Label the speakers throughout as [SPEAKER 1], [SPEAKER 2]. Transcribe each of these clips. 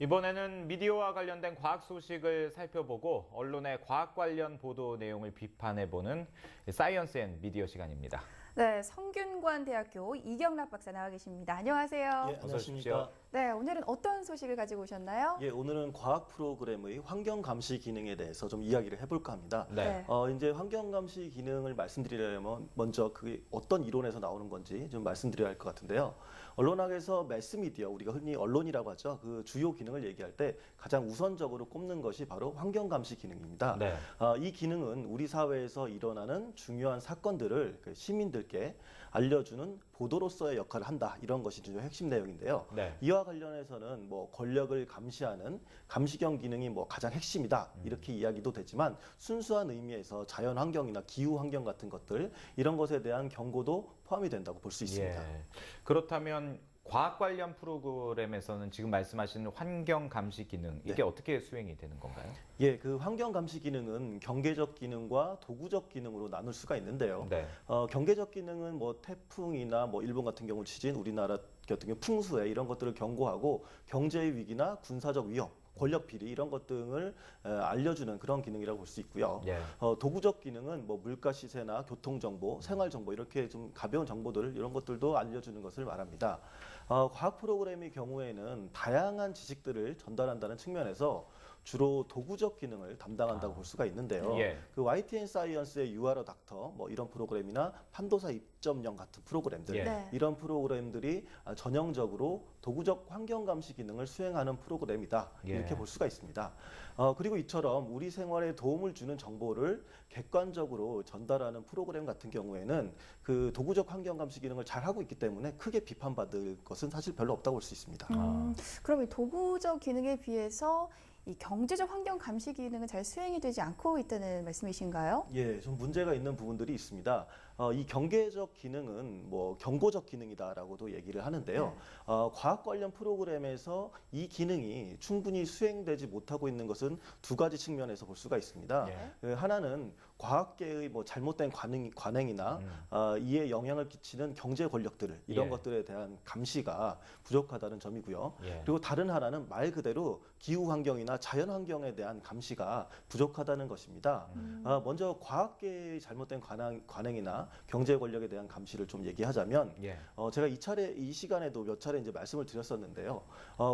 [SPEAKER 1] 이번에는 미디어와 관련된 과학 소식을 살펴보고 언론의 과학 관련 보도 내용을 비판해보는 사이언스 앤 미디어 시간입니다.
[SPEAKER 2] 네, 성균관대학교 이경락 박사 나와 계십니다. 안녕하세요.
[SPEAKER 3] 예, 안녕하십니까.
[SPEAKER 2] 네, 오늘은 어떤 소식을 가지고 오셨나요?
[SPEAKER 3] 예, 오늘은 과학 프로그램의 환경 감시 기능에 대해서 좀 이야기를 해볼까 합니다.
[SPEAKER 1] 네.
[SPEAKER 3] 이제 환경 감시 기능을 말씀드리려면 먼저 그게 어떤 이론에서 나오는 건지 좀 말씀드려야 할 것 같은데요. 언론학에서 매스미디어, 우리가 흔히 언론이라고 하죠. 그 주요 기능을 얘기할 때 가장 우선적으로 꼽는 것이 바로 환경 감시 기능입니다.
[SPEAKER 1] 네.
[SPEAKER 3] 이 기능은 우리 사회에서 일어나는 중요한 사건들을 시민들께 알려주는 보도로서의 역할을 한다. 이런 것이 좀 핵심 내용인데요.
[SPEAKER 1] 네.
[SPEAKER 3] 이와 관련해서는 뭐 권력을 감시하는 감시경 기능이 뭐 가장 핵심이다. 이렇게 이야기도 되지만 순수한 의미에서 자연 환경이나 기후 환경 같은 것들 이런 것에 대한 경고도 포함이 된다고 볼 수 있습니다.
[SPEAKER 1] 예. 그렇다면 과학 관련 프로그램에서는 지금 말씀하신 환경 감시 기능 이게 어떻게 수행이 되는 건가요?
[SPEAKER 3] 예, 그 환경 감시 기능은 경계적 기능과 도구적 기능으로 나눌 수가 있는데요.
[SPEAKER 1] 네.
[SPEAKER 3] 경계적 기능은 뭐 태풍이나 뭐 일본 같은 경우 지진, 우리나라 같은 경우 풍수해 이런 것들을 경고하고 경제의 위기나 군사적 위협, 권력 비리 이런 것 등을 알려주는 그런 기능이라고 볼 수 있고요.
[SPEAKER 1] 예.
[SPEAKER 3] 도구적 기능은 뭐 물가 시세나 교통 정보, 생활 정보 이렇게 좀 가벼운 정보들 이런 것들도 알려주는 것을 말합니다. 과학 프로그램의 경우에는 다양한 지식들을 전달한다는 측면에서 주로 도구적 기능을 담당한다고 볼 수가 있는데요.
[SPEAKER 1] 예.
[SPEAKER 3] 그 YTN 사이언스의 유아러 닥터 뭐 이런 프로그램이나 판도사 입점령 같은 프로그램들
[SPEAKER 1] 예.
[SPEAKER 2] 네.
[SPEAKER 3] 이런 프로그램들이 전형적으로 도구적 환경 감시 기능을 수행하는 프로그램이다.
[SPEAKER 1] 예.
[SPEAKER 3] 이렇게 볼 수가 있습니다. 그리고 이처럼 우리 생활에 도움을 주는 정보를 객관적으로 전달하는 프로그램 같은 경우에는 그 도구적 환경 감시 기능을 잘 하고 있기 때문에 크게 비판받을 것은 사실 별로 없다고 볼 수 있습니다.
[SPEAKER 2] 그럼 이 도구적 기능에 비해서 이 경제적 환경 감시 기능은 잘 수행이 되지 않고 있다는 말씀이신가요?
[SPEAKER 3] 예, 좀 문제가 있는 부분들이 있습니다. 이 경계적 기능은 뭐 경고적 기능이다라고도 얘기를 하는데요.
[SPEAKER 2] 네.
[SPEAKER 3] 과학 관련 프로그램에서 이 기능이 충분히 수행되지 못하고 있는 것은 두 가지 측면에서 볼 수가 있습니다.
[SPEAKER 1] 예.
[SPEAKER 3] 그 하나는 과학계의 뭐 잘못된 관행이나 이에 영향을 끼치는 경제 권력들 이런
[SPEAKER 1] 예.
[SPEAKER 3] 것들에 대한 감시가 부족하다는 점이고요.
[SPEAKER 1] 예.
[SPEAKER 3] 그리고 다른 하나는 말 그대로 기후 환경이나 자연 환경에 대한 감시가 부족하다는 것입니다. 먼저 과학계의 잘못된 관행이나 경제 권력에 대한 감시를 좀 얘기하자면
[SPEAKER 1] 예.
[SPEAKER 3] 제가 이 시간에도 몇 차례 이제 말씀을 드렸었는데요.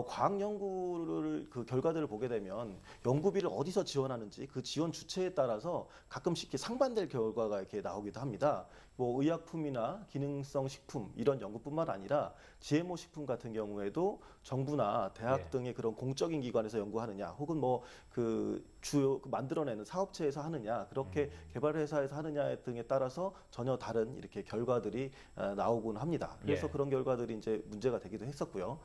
[SPEAKER 3] 과학 연구를 그 결과들을 보게 되면 연구비를 어디서 지원하는지 그 지원 주체에 따라서 가끔씩 이렇게 상반될 결과가 이렇게 나오기도 합니다. 뭐 의약품이나 기능성 식품 이런 연구뿐만 아니라 GMO 식품 같은 경우에도 정부나 대학
[SPEAKER 1] 예.
[SPEAKER 3] 등의 그런 공적인 기관에서 연구하느냐, 혹은 뭐 그 주요 만들어내는 사업체에서 하느냐, 그렇게 개발 회사에서 하느냐 등에 따라서 전혀 다른 이렇게 결과들이 나오곤 합니다. 그래서
[SPEAKER 1] 예.
[SPEAKER 3] 그런 결과들이 이제 문제가 되기도 했었고요.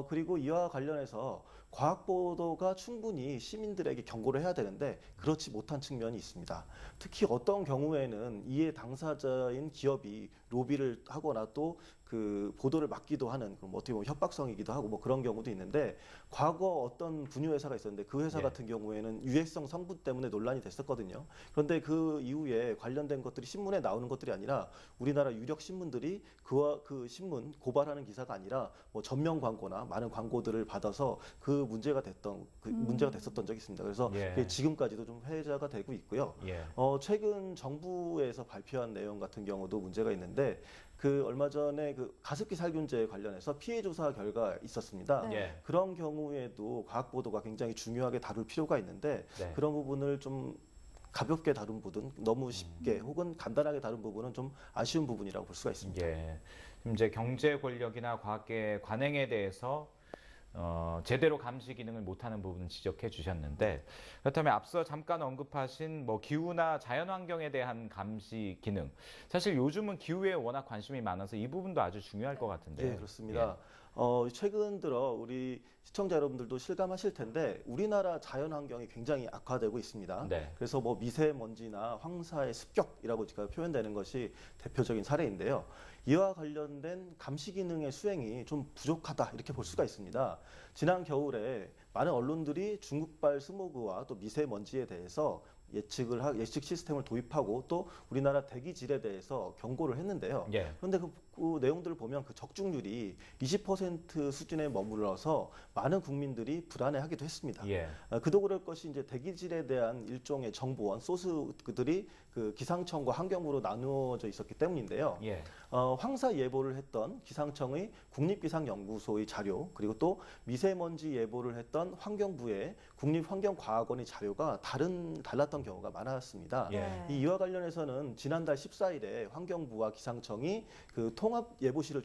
[SPEAKER 3] 그리고 이와 관련해서 과학 보도가 충분히 시민들에게 경고를 해야 되는데 그렇지 못한 측면이 있습니다. 특히 어떤 경우에는 이에 당사자인 기업이 로비를 하거나 또 그 보도를 막기도 하는 그럼 어떻게 보면 협박성이기도 하고 뭐 그런 경우도 있는데, 과거 어떤 분유 회사가 있었는데 그 회사
[SPEAKER 1] 예.
[SPEAKER 3] 같은 경우에는 유해성 성분 때문에 논란이 됐었거든요. 그런데 그 이후에 관련된 것들이 신문에 나오는 것들이 아니라 우리나라 유력 신문들이 그와 그 신문 고발하는 기사가 아니라 뭐 전면 광고나 많은 광고들을 받아서 그 문제가 됐었던 적이 있습니다. 그래서
[SPEAKER 1] 예.
[SPEAKER 3] 그게 지금까지도 좀 회자가 되고 있고요.
[SPEAKER 1] 예.
[SPEAKER 3] 최근 정부에서 발표한 내용 같은 경우도 문제가 있는데, 그 얼마 전에 그 가습기 살균제 관련해서 피해 조사 결과 있었습니다.
[SPEAKER 2] 네.
[SPEAKER 1] 예.
[SPEAKER 3] 그런 경우에도 과학 보도가 굉장히 중요하게 다룰 필요가 있는데
[SPEAKER 1] 네.
[SPEAKER 3] 그런 부분을 좀 가볍게 다룬 부분, 너무 쉽게 혹은 간단하게 다룬 부분은 좀 아쉬운 부분이라고 볼 수가 있습니다.
[SPEAKER 1] 예. 지금 이제 경제 권력이나 과학계 관행에 대해서 제대로 감시 기능을 못하는 부분은 지적해 주셨는데, 그렇다면 앞서 잠깐 언급하신 뭐 기후나 자연 환경에 대한 감시 기능, 사실 요즘은 기후에 워낙 관심이 많아서 이 부분도 아주 중요할 것 같은데요.
[SPEAKER 3] 네, 그렇습니다. 최근 들어 우리 시청자 여러분들도 실감하실 텐데 우리나라 자연 환경이 굉장히 악화되고 있습니다.
[SPEAKER 1] 네.
[SPEAKER 3] 그래서 뭐 미세먼지나 황사의 습격이라고 제가 표현되는 것이 대표적인 사례인데요. 이와 관련된 감시 기능의 수행이 좀 부족하다 이렇게 볼 수가 있습니다. 지난 겨울에 많은 언론들이 중국발 스모그와 또 미세먼지에 대해서 예측 시스템을 도입하고 또 우리나라 대기질에 대해서 경고를 했는데요.
[SPEAKER 1] 예.
[SPEAKER 3] 그런데 그 그 내용들을 보면 그 적중률이 20% 수준에 머물러서 많은 국민들이 불안해하기도 했습니다.
[SPEAKER 1] 예.
[SPEAKER 3] 그도 그럴 것이 이제 대기질에 대한 일종의 정보원 소스들이 그 기상청과 환경부로 나누어져 있었기 때문인데요.
[SPEAKER 1] 예.
[SPEAKER 3] 황사 예보를 했던 기상청의 국립기상연구소의 자료, 그리고 또 미세먼지 예보를 했던 환경부의 국립환경과학원의 자료가 달랐던 경우가 많았습니다.
[SPEAKER 1] 예.
[SPEAKER 3] 이와 관련해서는 지난달 14일에 환경부와 기상청이 그 통합 예보실을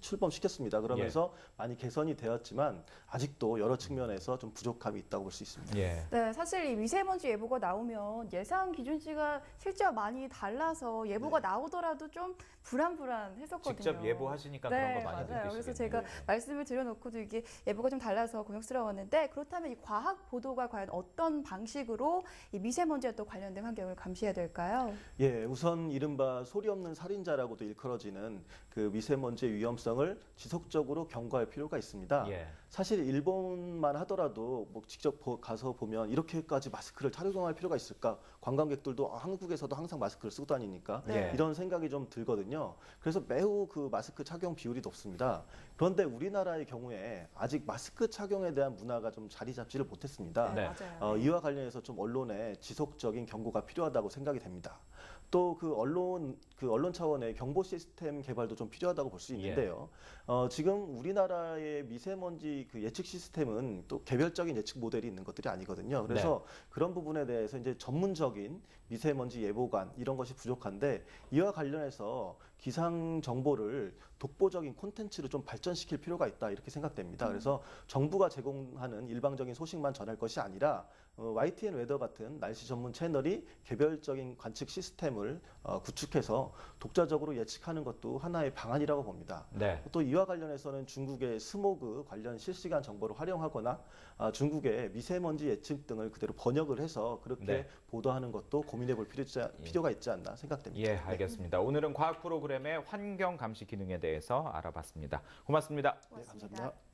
[SPEAKER 3] 출범시켰습니다. 그러면서 많이 개선이 되었지만 아직도 여러 측면에서 좀 부족함이 있다고 볼 수 있습니다.
[SPEAKER 1] 예.
[SPEAKER 2] 네, 사실 이 미세먼지 예보가 나오면 예상 기준치가 실제와 많이 달라서 예보가 나오더라도 좀 불안했었거든요.
[SPEAKER 1] 직접 예보하시니까 그런 거 많이
[SPEAKER 2] 맞아요.
[SPEAKER 1] 느끼시겠네요.
[SPEAKER 2] 그래서 제가 말씀을 드려놓고도 이게 예보가 좀 달라서 곤욕스러웠는데, 그렇다면 이 과학 보도가 과연 어떤 방식으로 이 미세먼지와 또 관련된 환경을 감시해야 될까요?
[SPEAKER 3] 예, 우선 이른바 소리 없는 살인자라고도 일컬어지는 그 미세먼지의 위험성을 지속적으로 경고할 필요가 있습니다.
[SPEAKER 1] 예.
[SPEAKER 3] 사실 일본만 하더라도 뭐 직접 가서 보면 이렇게까지 마스크를 착용할 필요가 있을까? 관광객들도 한국에서도 항상 마스크를 쓰고 다니니까
[SPEAKER 1] 예.
[SPEAKER 3] 이런 생각이 좀 들거든요. 그래서 매우 그 마스크 착용 비율이 높습니다. 그런데 우리나라의 경우에 아직 마스크 착용에 대한 문화가 좀 자리 잡지를 못했습니다.
[SPEAKER 1] 네.
[SPEAKER 2] 맞아요.
[SPEAKER 3] 이와 관련해서 좀 언론의 지속적인 경고가 필요하다고 생각이 됩니다. 또 그 언론 차원의 경보 시스템 개발도 좀 필요하다고 볼 수 있는데요. 지금 우리나라의 미세먼지 그 예측 시스템은 또 개별적인 예측 모델이 있는 것들이 아니거든요. 그래서 그런 부분에 대해서 이제 전문적인 미세먼지 예보관 이런 것이 부족한데, 이와 관련해서 기상 정보를 독보적인 콘텐츠로 좀 발전시킬 필요가 있다, 이렇게 생각됩니다. 그래서 정부가 제공하는 일방적인 소식만 전할 것이 아니라 YTN 웨더 같은 날씨 전문 채널이 개별적인 관측 시스템을 구축해서 독자적으로 예측하는 것도 하나의 방안이라고 봅니다.
[SPEAKER 1] 네.
[SPEAKER 3] 또 이와 관련해서는 중국의 스모그 관련 실시간 정보를 활용하거나 중국의 미세먼지 예측 등을 그대로 번역을 해서 그렇게
[SPEAKER 1] 네.
[SPEAKER 3] 보도하는 것도 고민해 볼 필요가 있지 않나 생각됩니다.
[SPEAKER 1] 예, 알겠습니다. 오늘은 과학 프로그램의 환경 감시 기능에 대해서 알아봤습니다. 고맙습니다.
[SPEAKER 3] 네, 감사합니다.